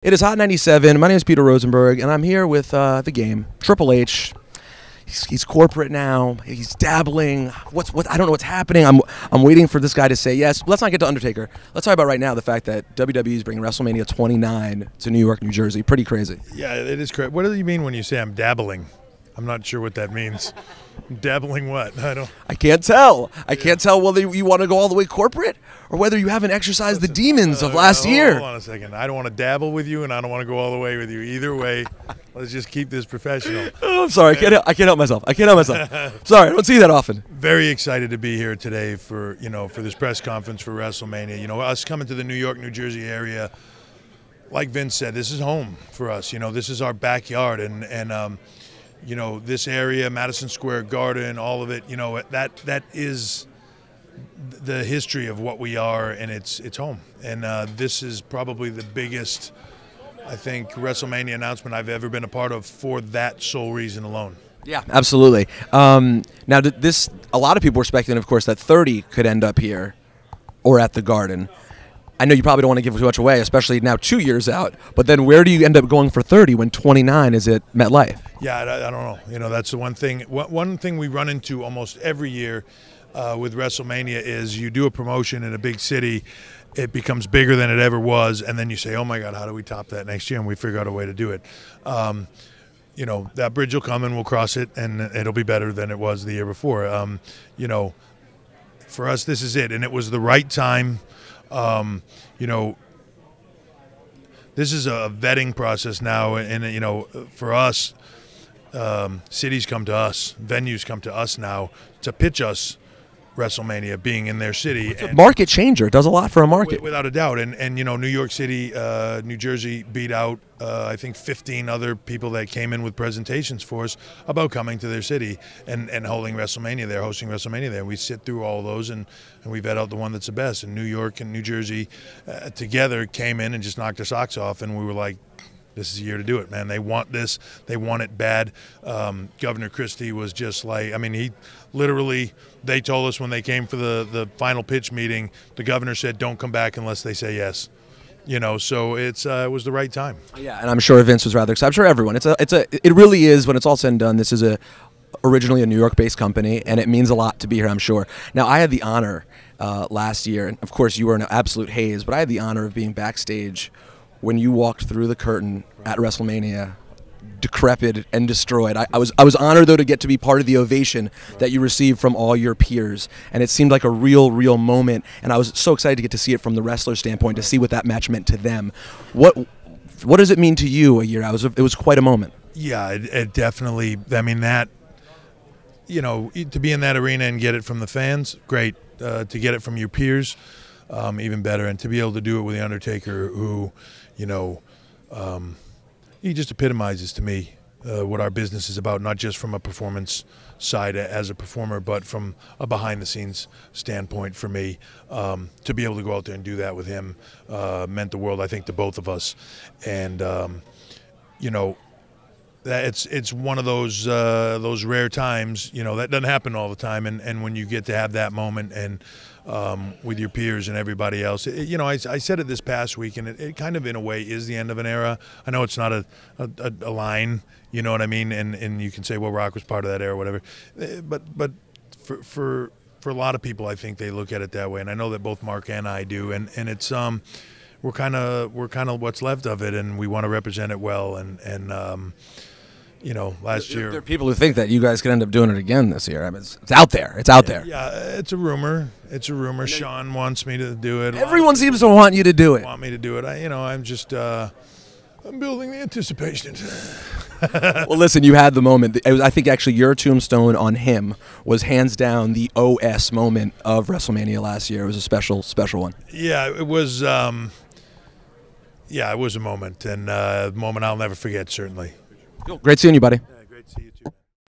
It is Hot 97. My name is Peter Rosenberg, and I'm here with the game. Triple H. He's corporate now. He's dabbling. I don't know what's happening. I'm waiting for this guy to say yes. Let's not get to Undertaker. Let's talk about right now the fact that WWE is bringing WrestleMania 29 to New York, New Jersey. Pretty crazy. Yeah, it is crazy. What do you mean when you say I'm dabbling? I'm not sure what that means. Dabbling what? I can't tell. I can't tell whether you want to go all the way corporate or whether you haven't exercised the demons of last year. Hold on a second. I don't want to dabble with you, and I don't want to go all the way with you. Either way, let's just keep this professional. Oh, I'm sorry. I can't help myself. Sorry, I don't see that often. Very excited to be here today for this press conference for WrestleMania. Us coming to the New York, New Jersey area. Like Vince said, this is home for us. This is our backyard, and this area, Madison Square Garden, all of it, that is the history of what we are, and it's home. And this is probably the biggest, I think, WrestleMania announcement I've ever been a part of for that sole reason alone. Yeah, absolutely. Now, a lot of people were speculating, of course, that 30 could end up here or at the Garden. I know you probably don't want to give too much away, especially now 2 years out, but then where do you end up going for 30 when 29 is at MetLife? Yeah, I don't know. That's the one thing. One thing we run into almost every year with WrestleMania is you do a promotion in a big city, it becomes bigger than it ever was, and then you say, oh my God, how do we top that next year? And we figure out a way to do it. That bridge will come and we'll cross it, and it'll be better than it was the year before. For us, this is it, and it was the right time. This is a vetting process now, and for us, cities come to us, venues come to us now to pitch us WrestleMania being in their city. It's a market changer. It does a lot for a market. Without a doubt. And New York City, New Jersey beat out, I think, 15 other people that came in with presentations for us about coming to their city and holding WrestleMania there, hosting WrestleMania there. And we sit through all those and we vet out the one that's the best. And New York and New Jersey together came in and just knocked our socks off. And we were like, this is the year to do it, man. They want this. They want it bad. Governor Christie was just like, he literally, they told us when they came for the final pitch meeting, the governor said, don't come back unless they say yes. So it was the right time. Yeah, and I'm sure Vince was rather excited. I'm sure everyone. It really is, when it's all said and done, this is originally a New York-based company, and it means a lot to be here, I'm sure. Now, I had the honor last year, and of course you were in an absolute haze, but I had the honor of being backstage when you walked through the curtain at WrestleMania, decrepit and destroyed. I was honored, though, to get to be part of the ovation that you received from all your peers, and it seemed like a real moment, and I was so excited to get to see it from the wrestler standpoint, to see what that match meant to them. What does it mean to you a year out? It was quite a moment. Yeah, it definitely, to be in that arena and get it from the fans, great. To get it from your peers, even better, and to be able to do it with the Undertaker, who, he just epitomizes to me what our business is about, not just from a performance side as a performer, but from a behind-the-scenes standpoint for me. To be able to go out there and do that with him meant the world, I think, to both of us. And it's one of those rare times, that doesn't happen all the time, and when you get to have that moment and with your peers and everybody else, I said it this past week, and it kind of in a way is the end of an era. I know it's not a line, you know what I mean, and you can say, well, Rock was part of that era, whatever, but for a lot of people, I think they look at it that way, and I know that both Mark and I do, and it's we're kind of what's left of it, and we want to represent it well, and last year. There are people who think that you guys could end up doing it again this year. It's out there. It's out there. Yeah, it's a rumor. Sean wants me to do it. Everyone seems to want you to do it. Want me to do it. I'm just I'm building the anticipation. Well, listen, you had the moment. I think actually your tombstone on him was hands down the OS moment of WrestleMania last year. It was a special one. Yeah, it was. It was a moment, and a moment I'll never forget, certainly. Cool. Great seeing you, buddy. Yeah, great to see you too.